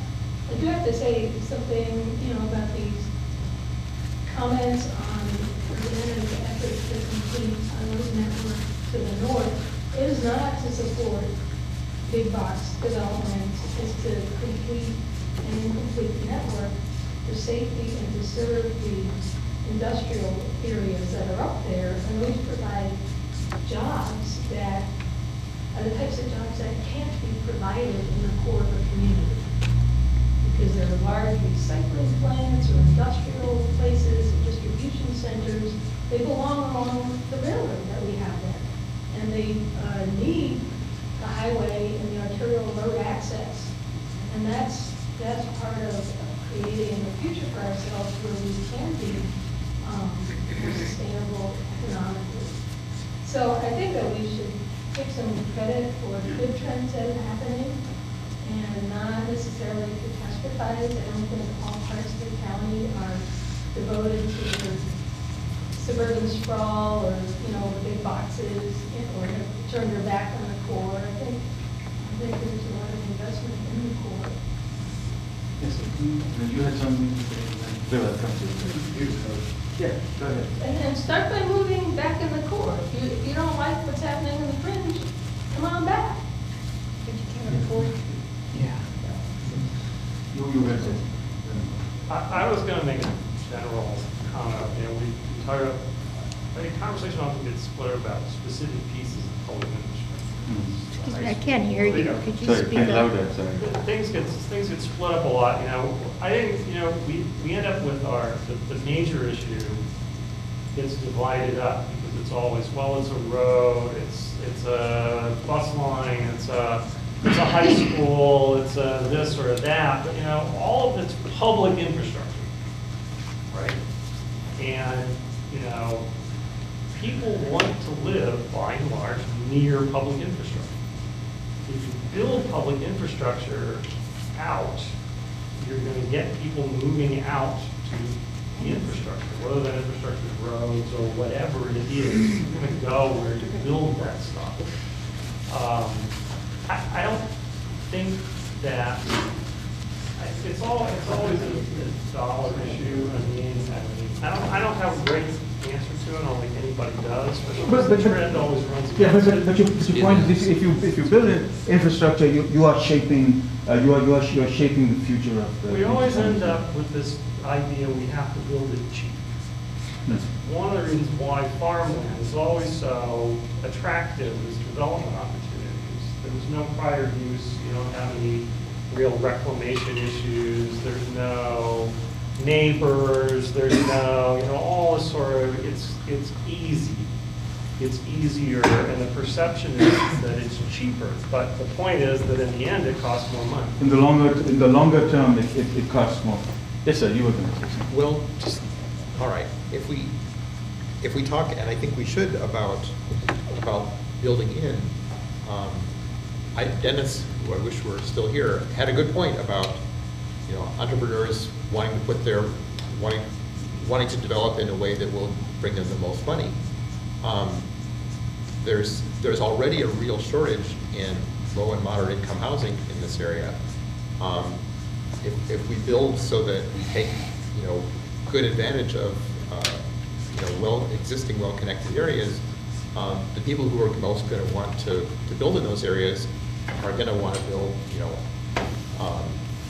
S20: I do have to say something, about these comments on Urbana's efforts to complete a road network to the north. It is not to support big box development, is to complete an incomplete network for safety and to serve the industrial areas that are up there, and those provide jobs that are the types of jobs that can't be provided in the core of a community. Because there are large recycling plants or industrial places and distribution centers. They belong along the railroad that we have there. And they need the highway and the arterial road access. And that's part of creating a future for ourselves where we can be more sustainable economically. So I think that we should take some credit for the good trends that are happening and not necessarily catastrophize. I don't think all parts of the county are devoted to suburban sprawl or, big boxes, or have turned their back on the core. I think there's a lot of investment in the core.
S19: Yes, you had something to say. Bill, I'll come to you. Yeah, go ahead.
S20: And then start by moving back in the core. If you don't like what's happening in the fringe, come on back. But you can't afford to.
S19: Yeah. You had something.
S12: I was going to make a general comment. We talk about, conversation often gets split about specific pieces of public infrastructure.
S4: Excuse me, I can't hear you. Could you speak up?
S19: Louder, sorry.
S12: Things get split up a lot. I think we end up with the major issue gets divided up because it's always, it's a road, it's a bus line, it's a high school, it's a this or a that. But all of it's public infrastructure, right? And people want to live by and large near public infrastructure. If you build public infrastructure out, you're going to get people moving out to the infrastructure, whether that infrastructure is roads or whatever it is. You're going to go where you build that stuff. I don't think that it's always a dollar issue. I don't have a great answer to it. I don't think anybody does. But the trend always runs against it.
S19: But your point is, if you build an infrastructure, you are shaping you are shaping the future of the.
S12: We always end up with this idea we have to build it cheap. That's one of the reasons why farmland is always so attractive as development opportunities. There's no prior use. You don't have any real reclamation issues. There's no neighbors. There's no, all this sort of, it's easy. it's easier, and the perception is that it's cheaper. But the point is that in the end, it costs more money.
S19: In the longer term, it costs more. Yes, sir, you were going to say something.
S6: Well, just, all right, if we talk, and I think we should, about building in, Dennis, who I wish were still here, had a good point about, you know, entrepreneurs wanting to put their, wanting to develop in a way that will bring them the most money. There's already a real shortage in low and moderate income housing in this area. If we build so that we take, you know, good advantage of, you know, existing well-connected areas, the people who are most going to want to build in those areas are going to want to build, you know,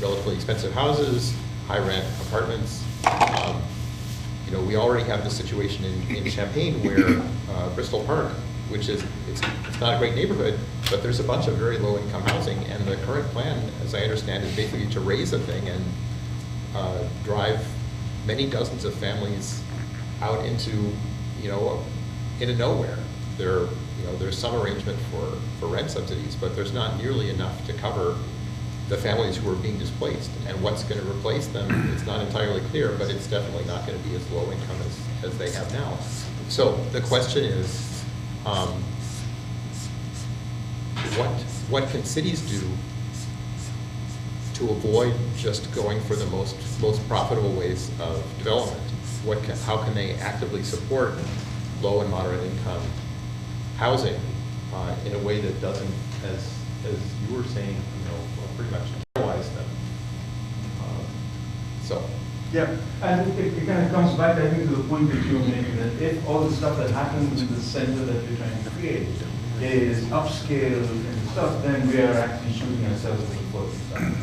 S6: relatively expensive houses, high-rent apartments. You know, we already have this situation in Champaign where Bristol Park, which is, it's not a great neighborhood, but there's a bunch of very low-income housing, and the current plan, as I understand, is basically to raise the thing and drive many dozens of families out into, you know, into nowhere. There's some arrangement for rent subsidies, but there's not nearly enough to cover the families who are being displaced. And what's going to replace them, it's not entirely clear, but it's definitely not going to be as low income as they have now. So the question is, what can cities do to avoid just going for the most profitable ways of development? How can they actively support low and moderate income housing in a way that doesn't, as you were saying, you know, pretty much penalize them?
S19: Yeah, and it kind of comes back, I think, to the point that you were making, that if all the stuff that happens in the center that we're trying to create is upscale and stuff, then we are actually shooting ourselves in the foot,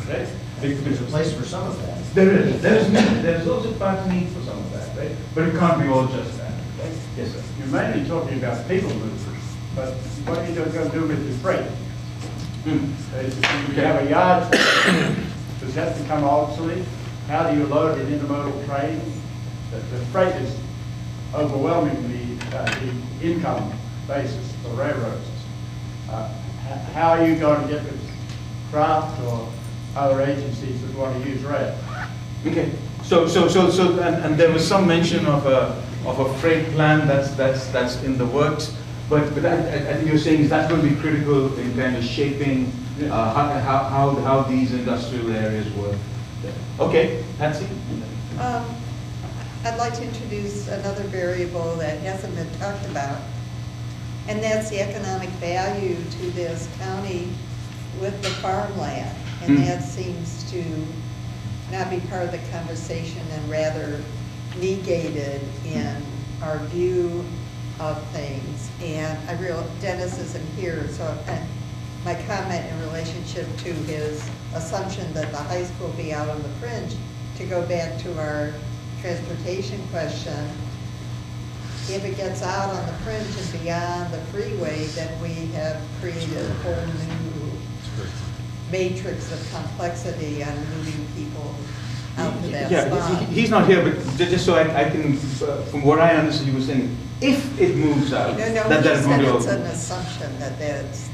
S19: right?
S17: There's a place for some of that.
S19: There is. There's also part need for some of that, right? But it can't be all just that, right? Yes, sir.
S13: You're mainly talking about people movers, but what are you going to do with the freight? If you have a yard, does that become obsolete? How do you load an intermodal train? The freight is overwhelmingly the income basis for railroads. How are you going to get with Kraft or other agencies that want to use rail?
S19: Okay. So, and there was some mention of a freight plan that's in the works. But I think you're saying is that going to be critical in kind of shaping how these industrial areas work. Okay, Patsy.
S11: I'd like to introduce another variable that hasn't been talked about, and that's the economic value to this county with the farmland. And that seems to not be part of the conversation and rather negated in our view of things. And Dennis isn't here, so my comment in relationship to his assumption that the high school will be out on the fringe, to go back to our transportation question, if it gets out on the fringe and beyond the freeway, then we have created a whole new matrix of complexity on moving people out to that spot.
S19: He's not here, but just so I can, from what I understood, you were saying, if it moves out,
S11: No,
S19: that
S11: he said
S19: will
S11: it's an assumption that that's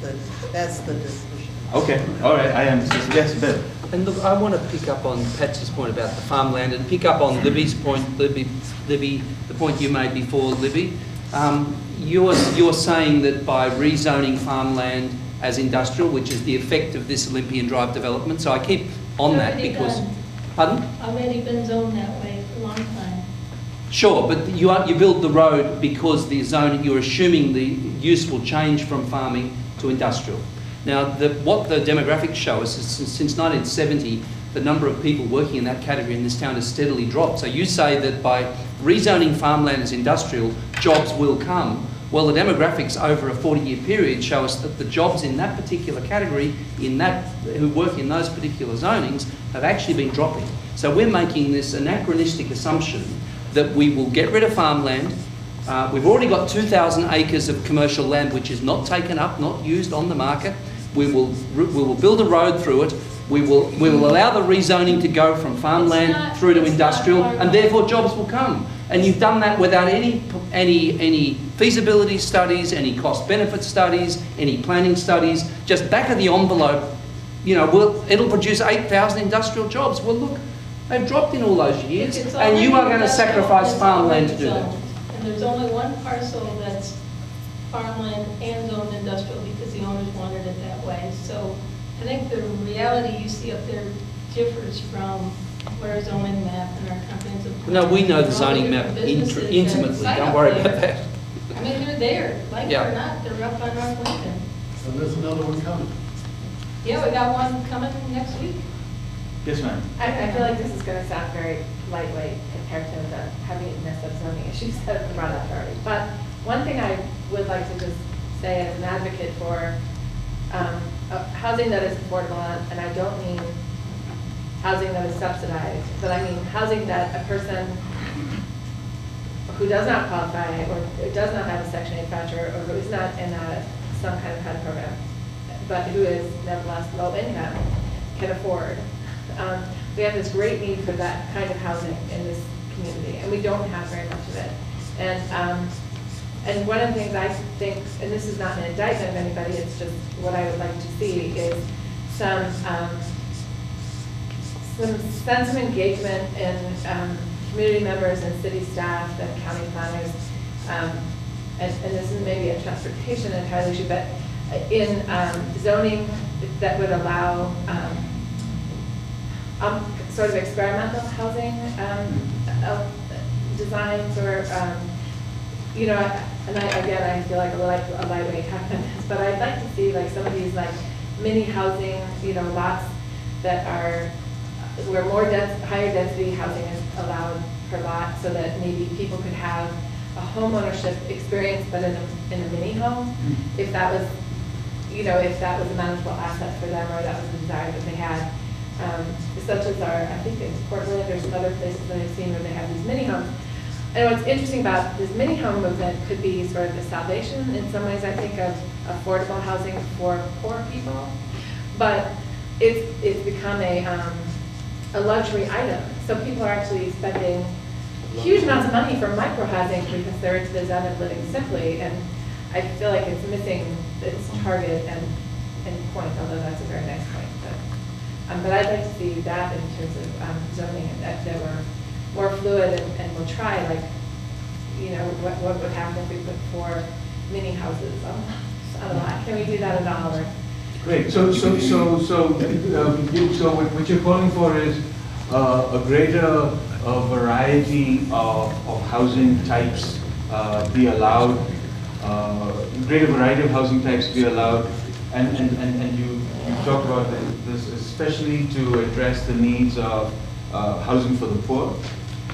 S11: the decision.
S19: Okay, all right, I understand. Yes, Bill.
S5: And look, I want to pick up on Patsy's point about the farmland and pick up on Libby's point, Libby, the point you made before, Libby. You're saying that by rezoning farmland as industrial, which is the effect of this Olympian Drive development, so I keep on that because... Pardon?
S20: Already been zoned that way for a long time.
S5: Sure, but you build the road because the zone, you're assuming the use will change from farming to industrial. Now, what the demographics show us is since 1970, the number of people working in that category in this town has steadily dropped. So you say that by rezoning farmland as industrial, jobs will come. Well, the demographics over a 40-year period show us that the jobs in that particular category, who work in those particular zonings, have actually been dropping. So we're making this anachronistic assumption that we will get rid of farmland. We've already got 2,000 acres of commercial land which is not taken up, not used on the market. We will build a road through it. We will allow the rezoning to go from farmland through to industrial, and therefore jobs will come. And you've done that without any feasibility studies, any cost-benefit studies, any planning studies, just back of the envelope, you know, it'll produce 8,000 industrial jobs. Well, look, they've dropped in all those years,
S20: It's
S5: and you are going to
S20: industrial,
S5: sacrifice
S20: it's
S5: farmland to
S20: already
S5: do that.
S20: zoned. And there's only one parcel that's farmland and zoned industrial because the owners wanted it that way. So I think the reality you see up there differs from where zoning map and our comprehensive plan.
S5: No, we know the
S20: and all
S5: zoning
S20: different
S5: map
S20: businesses and
S5: intimately,
S20: site
S5: don't
S20: up
S5: worry
S20: there.
S5: about that.
S20: I mean, they're there, like it
S5: Yeah.
S20: or not, they're up on North Lincoln.
S21: So there's another one coming.
S20: Yeah, we got one coming next week.
S3: Yes, ma'am.
S8: I feel like this is gonna sound very lightweight compared to the heaviness of zoning issues that have been brought up already. But one thing I would like to just say as an advocate for housing that is affordable, and I don't mean housing that is subsidized, but I mean housing that a person who does not qualify or does not have a Section 8 voucher or who is not in some kind of HUD program, but who is nevertheless low income, can afford. We have this great need for that kind of housing in this community, and we don't have very much of it. And one of the things I think, and this is not an indictment of anybody, it's just what I would like to see, is some sense of engagement in community members and city staff and county planners, and this is maybe a transportation entirely issue, but in zoning that would allow sort of experimental housing designs or, you know, and I feel like a lightweight talking on this, but I'd like to see like some of these like mini housing, you know, lots that are where higher density housing is allowed per lot, so that maybe people could have a home ownership experience, but in a mini home, if that was, you know, if that was a manageable asset for them, or that was the desire that they had. Such as I think in Portland or some other places that I've seen where they have these mini homes. And what's interesting about this mini home movement could be sort of the salvation in some ways, I think, of affordable housing for poor people. But it's become a luxury item. So people are actually spending huge amounts of money for micro-housing because they're into the zen of living simply. And I feel like it's missing its target and point, although that's a very nice point. But I'd like to see that in terms of zoning, that we're more fluid and we'll try, like, you know, what would happen if we put 4 mini houses on a lot? Can we do that at all? Or?
S3: Great. So what you're calling for is a greater variety of housing types be allowed, greater variety of housing types be allowed, and you talked about this especially to address the needs of housing for the poor.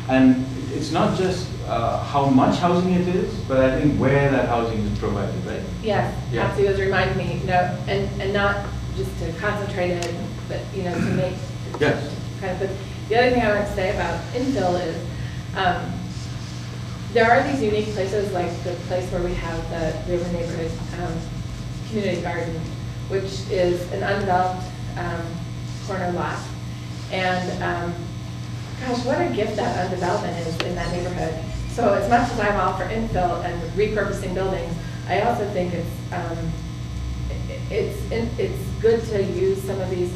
S3: And it's not just how much housing it is, but I think where that housing is provided, right?
S8: Yes,
S3: Yeah.
S8: absolutely. It was reminding me, you know, and not just to concentrate it, but, you know, to make,
S3: Yes.
S8: kind of, but the other thing I want to say about infill is, there are these unique places, like the place where we have the River Neighborhood Community Garden, which is an undeveloped corner lot. And gosh, what a gift that undevelopment is in that neighborhood. So as much as I'm all for infill and repurposing buildings, I also think it's good to use some of these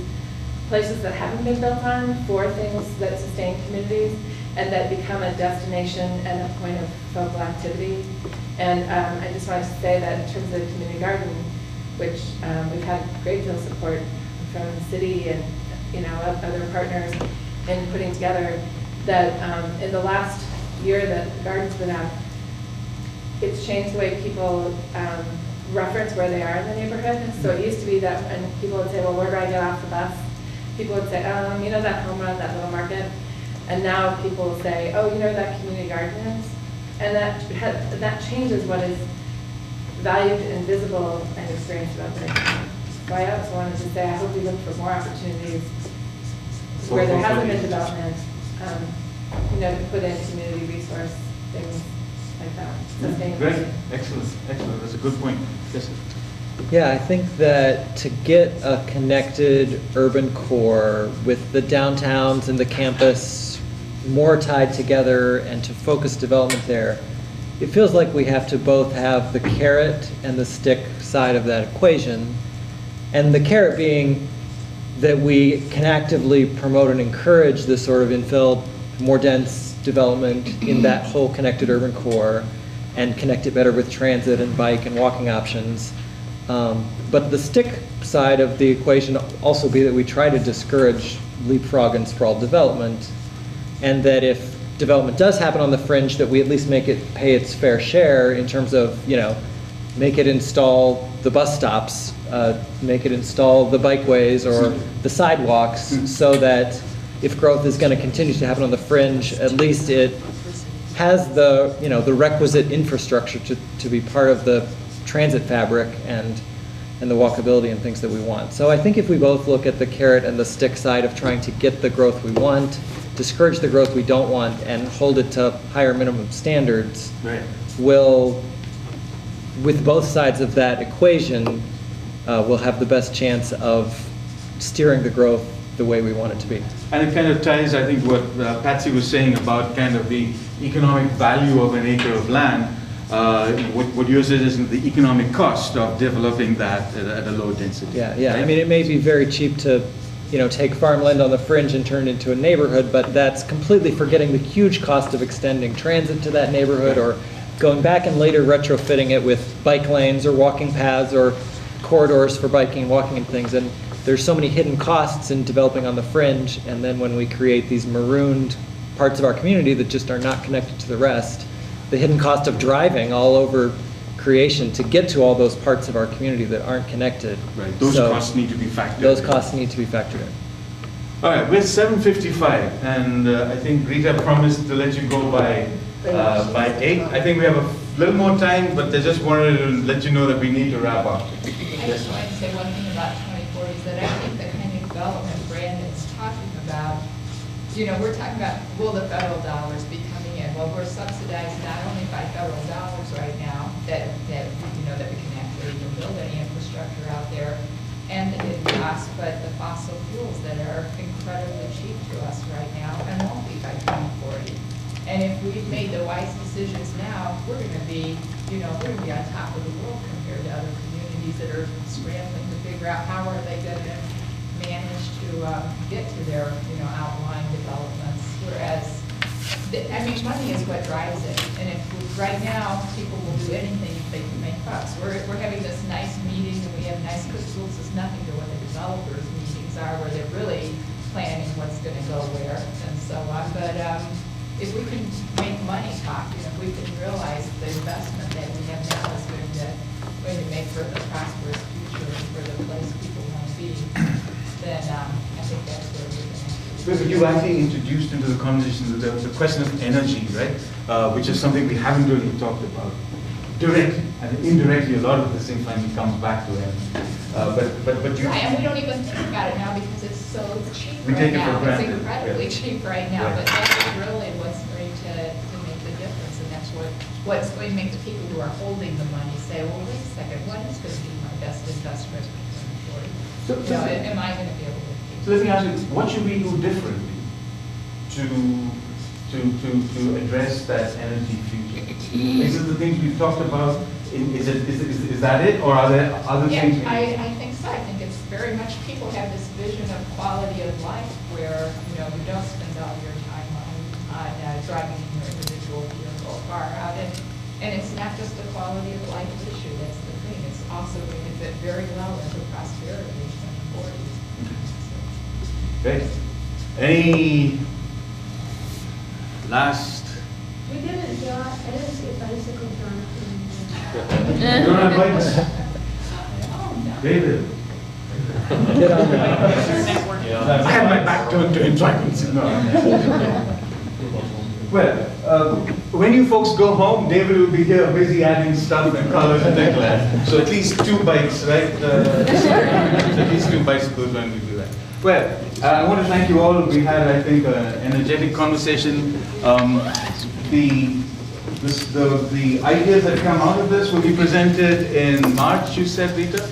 S8: places that haven't been built on for things that sustain communities and that become a destination and a point of focal activity. And I just wanted to say that in terms of the community garden, which we've had a great deal of support from the city and, you know, other partners in putting together, that in the last year that the garden's been up, it's changed the way people reference where they are in the neighborhood. So it used to be that, and people would say, well, where do I get off the bus? People would say, you know that home run, that little market? And now people will say, oh, you know where that community garden is? And that changes what is valued and visible and experienced about their community. So I also wanted to say, I hope we look for more opportunities where there hasn't been development, you know, to put in community resource things like that. Sustainability.
S3: Great, excellent, excellent. That's a good point. Yes, sir.
S22: Yeah, I think that to get a connected urban core with the downtowns and the campus more tied together and to focus development there, it feels like we have to both have the carrot and the stick side of that equation. And the carrot being that we can actively promote and encourage this sort of infill, more dense development in that whole connected urban core and connect it better with transit and bike and walking options. But the stick side of the equation also be that we try to discourage leapfrog and sprawl development, and that if development does happen on the fringe, that we at least make it pay its fair share in terms of, you know, make it install the bus stops, make it install the bikeways or the sidewalks, so that if growth is going to continue to happen on the fringe, at least it has the, you know, the requisite infrastructure to be part of the transit fabric and the walkability and things that we want. So I think if we both look at the carrot and the stick side of trying to get the growth we want, discourage the growth we don't want, and hold it to higher minimum standards,
S3: Right.
S22: will, with both sides of that equation, we'll have the best chance of steering the growth the way we want it to be.
S3: And it kind of ties, I think, what Patsy was saying about kind of the economic value of an acre of land. What you're suggesting is the economic cost of developing that at a low density.
S22: Yeah, yeah.
S3: right?
S22: I mean, it may be very cheap to, you know, take farmland on the fringe and turn it into a neighborhood, but that's completely forgetting the huge cost of extending transit to that neighborhood, or going back and later retrofitting it with bike lanes or walking paths or corridors for biking and walking and things. And there's so many hidden costs in developing on the fringe, and then when we create these marooned parts of our community that just are not connected to the rest, the hidden cost of driving all over creation to get to all those parts of our community that aren't connected.
S3: Right, those
S22: So
S3: costs need to be factored
S22: Those
S3: in.
S22: costs need to be factored in.
S3: All right, we're 7:55, and I think Rita promised to let you go by 8. I think we have a little more time, but I just wanted to let you know that we need to wrap up.
S2: I just wanted to say one thing about 2040 is that I think the kind of development Brandon's talking about, you know, we're talking about, will the federal dollars be coming in? Well, we're subsidized not only by federal dollars right now, that you know, that we can actually even build any infrastructure out there, and the hidden costs, but the fossil fuels that are incredibly cheap to us right now and won't be by 2040. And if we've made the wise decisions now, we're going to be, you know, we're going to be on top of the world compared to other communities that are scrambling to figure out how are they going to manage to get to their, you know, outlying developments. Whereas, I mean, money is what drives it. And if right now people will do anything if they can make bucks. We're having this nice meeting and we have nice schools. It's nothing to what the developers' meetings are, where they're really planning what's going to go where and so on. But if we can make money talk, you know, if we can realize the investment that we have now is going to make for the prosperous future and for the place people want to be, then I think that's where we're going to.
S3: Because you actually introduced into the conversation the question of energy, right? Which is something we haven't really talked about. Directly and indirectly, a lot of the same finally comes back to energy. But you...
S2: Right, and we don't even think about it now because it's so cheap
S3: We take
S2: right
S3: it for
S2: now.
S3: granted.
S2: It's incredibly
S3: Yeah.
S2: cheap right now,
S3: Right.
S2: but that's really what's going to make the difference, and that's what's going to make the people who are holding the money say, well, wait a second, what is going to be my best investment for it?
S3: So,
S2: Am I going to be able to?
S3: So let me ask you, what should we do differently to address that energy future? Is it the things we've talked about? Is that it, or are there other things?
S2: Yeah, I think so. I think it's very much, people have this vision of quality of life where, you know, you don't spend all your time on driving in your individual vehicle far out. And it's not just a quality of life issue, that's the thing. It's also going to fit very well into prosperity in 2040.
S3: Great. Any last?
S18: We didn't, I didn't see a bicycle drawn up.
S3: You don't have bikes? David?
S22: Get on
S3: I had my back turned to him, so I couldn't see. No. Well, when you folks go home, David will be here busy adding stuff and colors and things like that. So at least 2 bikes, right? At least 2 bicycles when we do that. Well, I want to thank you all. We had, I think, an energetic conversation. The ideas that come out of this will be presented in March, you said, Rita?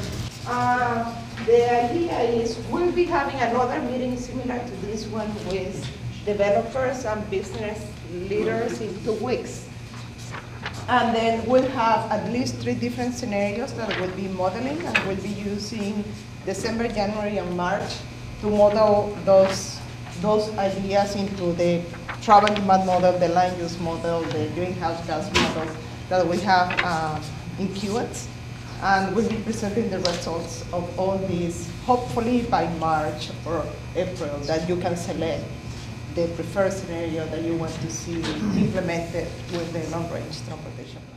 S1: The idea is we'll be having another meeting similar to this one with developers and business leaders in 2 weeks. And then we'll have at least 3 different scenarios that we'll be modeling, and we'll be using December, January, and March to model those ideas into the travel demand model, the land use model, the greenhouse gas model that we have in QX. And we'll be presenting the results of all these, hopefully by March or April, that you can select the preferred scenario that you want to see implemented with the long-range transportation plan.